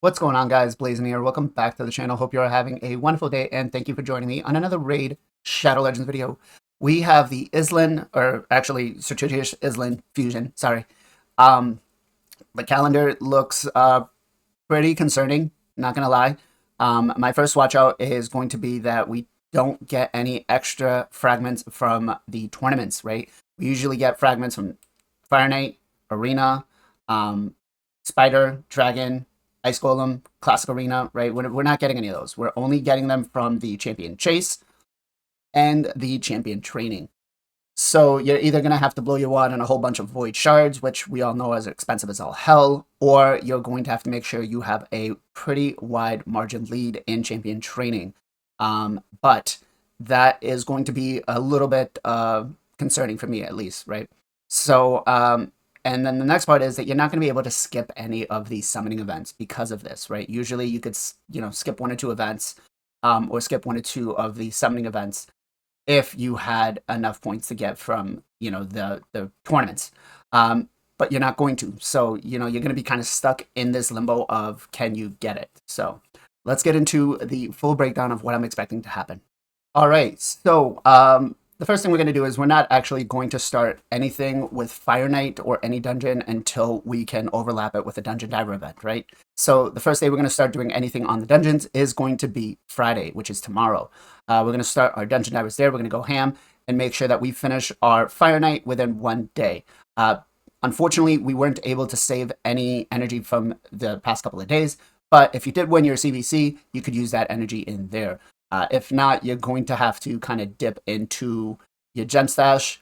What's going on, guys? Blazing here. Welcome back to the channel. Hope you're having a wonderful day, and thank you for joining me on another Raid Shadow Legends video. We have the Islin, or actually Strategos Islin fusion. Sorry. Um, the calendar looks pretty concerning. Not gonna lie. My first watch out is going to be that we don't get any extra fragments from the tournaments. Right? We usually get fragments from Fire Knight, Arena, um, Spider, Dragon, Ice Golem, Classic Arena, right? We're not getting any of those. We're only getting them from the Champion Chase and the Champion Training. So you're either going to have to blow your wad on a whole bunch of Void Shards, which we all know is expensive as all hell, or you're going to have to make sure you have a pretty wide margin lead in Champion Training. But that is going to be a little bit concerning for me, at least, right? So and then the next part is that you're not going to be able to skip any of these summoning events because of this, right? Usually you could, skip one or two events, or skip one or two of the summoning events if you had enough points to get from, the tournaments. But you're not going to. So, you're going to be kind of stuck in this limbo of can you get it? So let's get into the full breakdown of what I'm expecting to happen. All right. So, the first thing we're going to do is we're not actually going to start anything with Fire Knight or any dungeon until we can overlap it with a Dungeon Diver event, right? So the first day we're going to start doing anything on the dungeons is going to be Friday, which is tomorrow. We're going to start our Dungeon Divers there. We're going to go ham and make sure that we finish our Fire Knight within one day. Unfortunately, we weren't able to save any energy from the past couple of days, but if you did win your CVC, you could use that energy in there. If not, you're going to have to kind of dip into your gem stash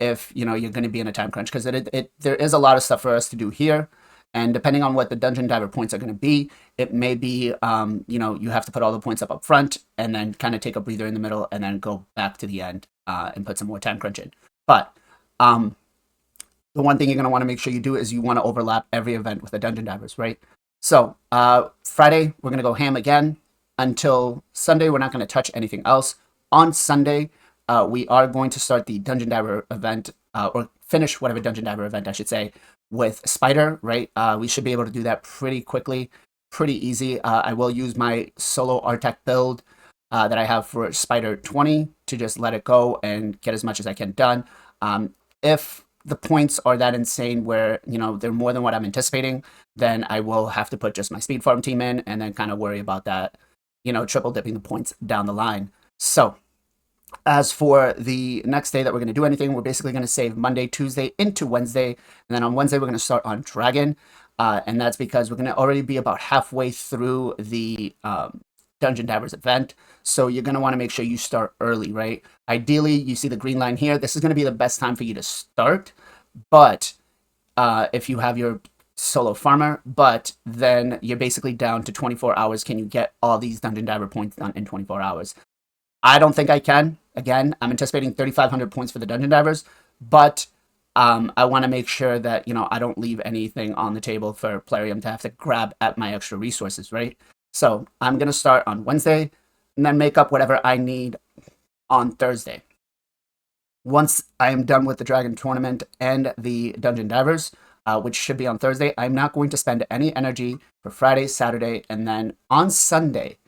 if you're going to be in a time crunch, because there is a lot of stuff for us to do here. And depending on what the Dungeon Diver points are going to be, it may be, you have to put all the points up front and then kind of take a breather in the middle and then go back to the end and put some more time crunch in. But the one thing you're going to want to make sure you do is you want to overlap every event with the Dungeon Divers, right? So Friday, we're going to go ham again. Until Sunday, we're not going to touch anything else. On Sunday, we are going to start the Dungeon Diver event, or finish whatever Dungeon Diver event, I should say, with Spider, right? We should be able to do that pretty quickly, pretty easy. I will use my solo Artec build that I have for Spider 20 to just let it go and get as much as I can done. If the points are that insane where, they're more than what I'm anticipating, then I will have to put just my speed farm team in and then kind of worry about that, triple dipping the points down the line. So as for the next day that we're going to do anything, we're basically going to save Monday, Tuesday into Wednesday. And then on Wednesday, we're going to start on Dragon. And that's because we're going to already be about halfway through the Dungeon Divers event. So you're going to want to make sure you start early, right? Ideally, you see the green line here. This is going to be the best time for you to start. But if you have your solo farmer, but then you're basically down to 24 hours. Can you get all these Dungeon Diver points done in 24 hours? I don't think I can. Again, I'm anticipating 3,500 points for the Dungeon Divers, but I want to make sure that, I don't leave anything on the table for Plarium to have to grab at my extra resources, right? So I'm going to start on Wednesday and then make up whatever I need on Thursday. Once I am done with the Dragon Tournament and the Dungeon Divers, which should be on Thursday, I'm not going to spend any energy for Friday, Saturday, and then on Sunday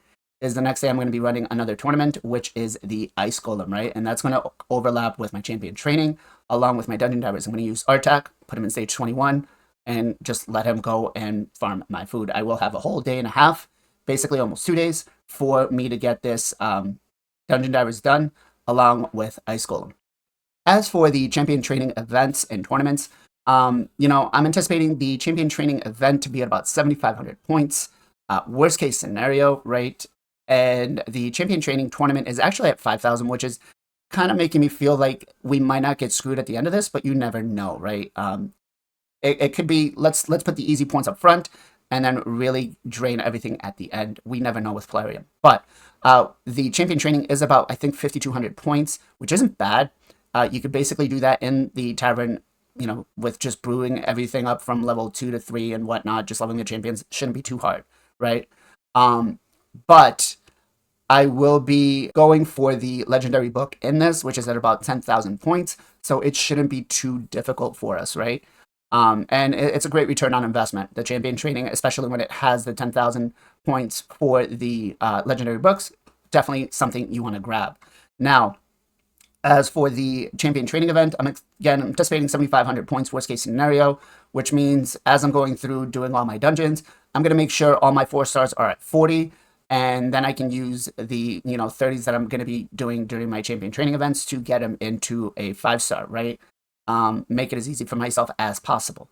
is the next day I'm going to be running another tournament, which is the Ice Golem, right? And that's going to overlap with my Champion Training along with my Dungeon Divers. I'm going to use Artac, put him in stage 21, and just let him go and farm my food. I will have a whole day and a half, basically almost 2 days, for me to get this Dungeon Divers done along with Ice Golem. As for the Champion Training events and tournaments, I'm anticipating the Champion Training event to be at about 7,500 points. Worst case scenario, right? And the Champion Training tournament is actually at 5,000, which is kind of making me feel like we might not get screwed at the end of this, but you never know, right? It could be, let's put the easy points up front and then really drain everything at the end. We never know with Plarium. But the Champion Training is about, I think, 5,200 points, which isn't bad. You could basically do that in the tavern, with just brewing everything up from level 2 to 3 and whatnot. Just leveling the champions shouldn't be too hard, right? But I will be going for the legendary book in this, which is at about 10,000 points. So it shouldn't be too difficult for us, right? And it's a great return on investment, the champion training, especially when it has the 10,000 points for the legendary books. Definitely something you want to grab. Now, as for the champion training event, I'm anticipating 7,500 points, worst case scenario, which means as I'm going through doing all my dungeons, I'm going to make sure all my 4-stars are at 40, and then I can use the 30s that I'm going to be doing during my champion training events to get them into a 5-star, right? Make it as easy for myself as possible.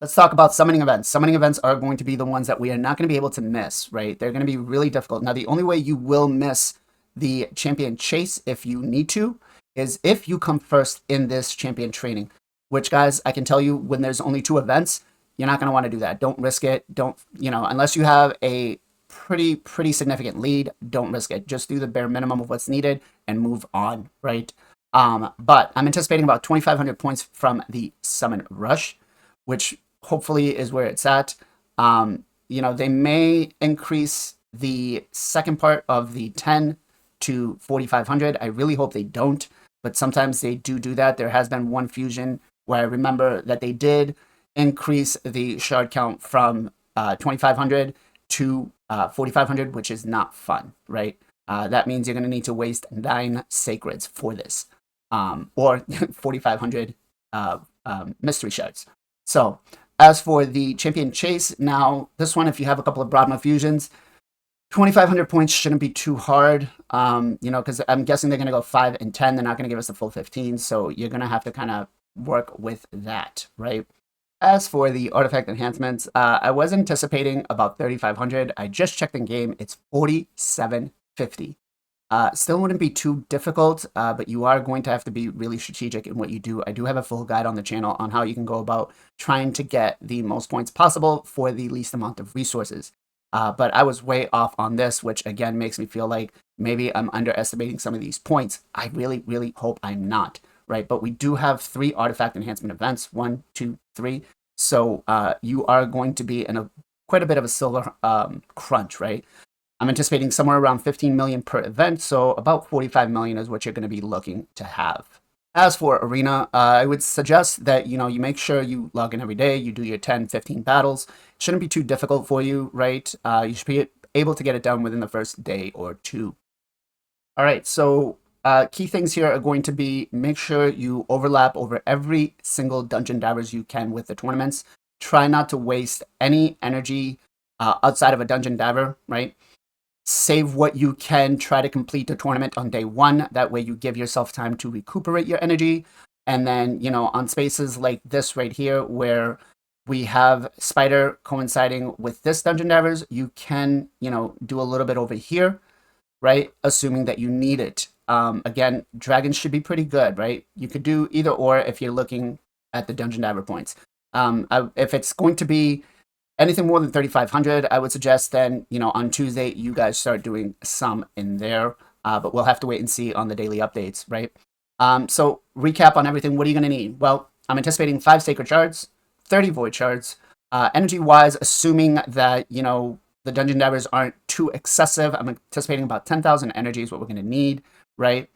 Let's talk about summoning events. Summoning events are going to be the ones that we are not going to be able to miss, right? They're going to be really difficult. Now, the only way you will miss the champion chase, if you need to, is if you come first in this champion training, which, guys, I can tell you, when there's only 2 events, you're not going to want to do that. Don't risk it. Don't, unless you have a pretty significant lead, don't risk it. Just do the bare minimum of what's needed and move on, right? But I'm anticipating about 2,500 points from the Summon Rush, which hopefully is where it's at. They may increase the second part of the 10 to 4,500. I really hope they don't, but sometimes they do that. There has been one fusion where I remember that they did increase the shard count from 2,500 to 4,500, which is not fun, right? That means you're going to need to waste 9 sacreds for this, or 4,500 mystery shards. So as for the champion chase, now this one, if you have a couple of Brahma fusions, 2,500 points shouldn't be too hard, because I'm guessing they're going to go 5 and 10. They're not going to give us the full 15, so you're going to have to kind of work with that, right? As for the artifact enhancements, I was anticipating about 3,500. I just checked in game. It's 4,750. Still wouldn't be too difficult, but you are going to have to be really strategic in what you do. I do have a full guide on the channel on how you can go about trying to get the most points possible for the least amount of resources. But I was way off on this, which again makes me feel like maybe I'm underestimating some of these points. I really hope I'm not, right? But we do have 3 artifact enhancement events, 1, 2, 3. So you are going to be in quite a bit of a silver crunch, right? I'm anticipating somewhere around 15 million per event, so about 45 million is what you're going to be looking to have. As for Arena, I would suggest that, you make sure you log in every day, you do your 10, 15 battles. It shouldn't be too difficult for you, right? You should be able to get it done within the first day or 2. All right, so key things here are going to be make sure you overlap over every single dungeon divers you can with the tournaments. Try not to waste any energy outside of a dungeon diver, right? Save what you can. Try to complete the tournament on day 1. That way you give yourself time to recuperate your energy. And then, on spaces like this right here, where we have Spider coinciding with this dungeon divers, you can, do a little bit over here, right? Assuming that you need it. Again, dragons should be pretty good, right? You could do either or if you're looking at the dungeon diver points. If it's going to be anything more than 3,500, I would suggest then, on Tuesday, you guys start doing some in there. But we'll have to wait and see on the daily updates, right? So recap on everything. What are you going to need? Well, I'm anticipating 5 sacred shards, 30 void shards. Energy-wise, assuming that, the dungeon divers aren't too excessive, I'm anticipating about 10,000 energy is what we're going to need, right?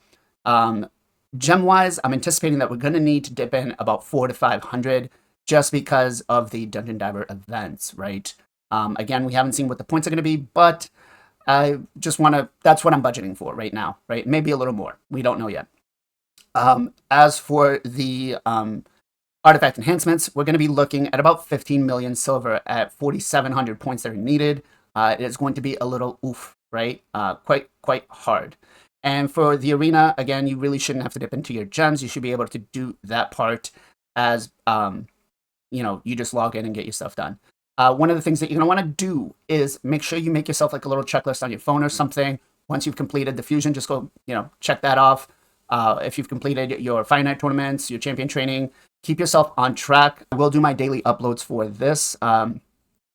Gem-wise, I'm anticipating that we're going to need to dip in about 400 to 500 just because of the dungeon diver events, right? Again, we haven't seen what the points are going to be, but I just want to, that's what I'm budgeting for right now, right? Maybe a little more. We don't know yet. As for the artifact enhancements, we're going to be looking at about 15 million silver at 4,700 points that are needed. It is going to be a little oof, right? Quite hard. And for the arena, again, you really shouldn't have to dip into your gems. You should be able to do that part as, you just log in and get your stuff done. One of the things that you're going to want to do is make sure you make yourself like a little checklist on your phone or something. Once you've completed the fusion, just go, check that off. If you've completed your finite tournaments, your champion training, keep yourself on track. I will do my daily uploads for this. I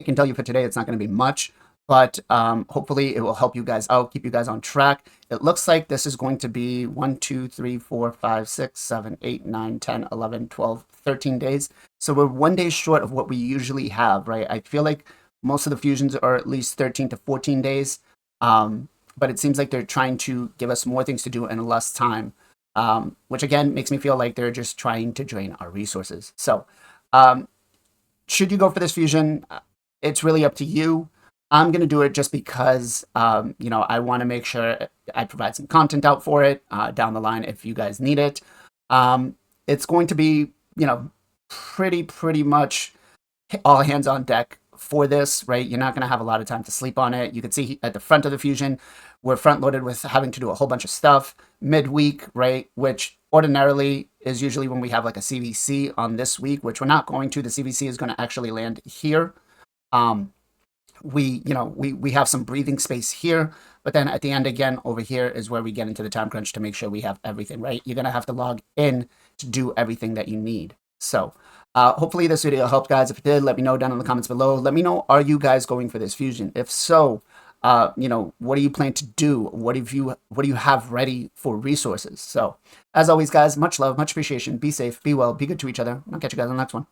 can tell you for today, it's not going to be much, but hopefully it will help you guys out, keep you guys on track. It looks like this is going to be 1, 2, 3, 4, 5, 6, 7, 8, 9, 10, 11, 12, 13 days. So we're 1 day short of what we usually have, right? I feel like most of the fusions are at least 13 to 14 days, but it seems like they're trying to give us more things to do in less time, which again makes me feel like they're just trying to drain our resources. So should you go for this fusion? It's really up to you. I'm going to do it just because, you know, I want to make sure I provide some content out for it down the line if you guys need it. It's going to be, you know, pretty much all hands on deck for this, right? You're not going to have a lot of time to sleep on it. You can see at the front of the fusion, we're front loaded with having to do a whole bunch of stuff midweek, right? Which ordinarily is usually when we have like a CVC on this week, which we're not going to. The CVC is going to actually land here. We have some breathing space here, but then at the end again over here is where we get into the time crunch to make sure we have everything, right? You're going to have to log in to do everything that you need. So hopefully this video helped, guys. If it did, let me know down in the comments below. Let me know, are you guys going for this fusion? If so, you know, what do you plan to do? What do you have ready for resources? So as always, guys, much love, much appreciation. Be safe, be well, be good to each other. I'll catch you guys on the next one.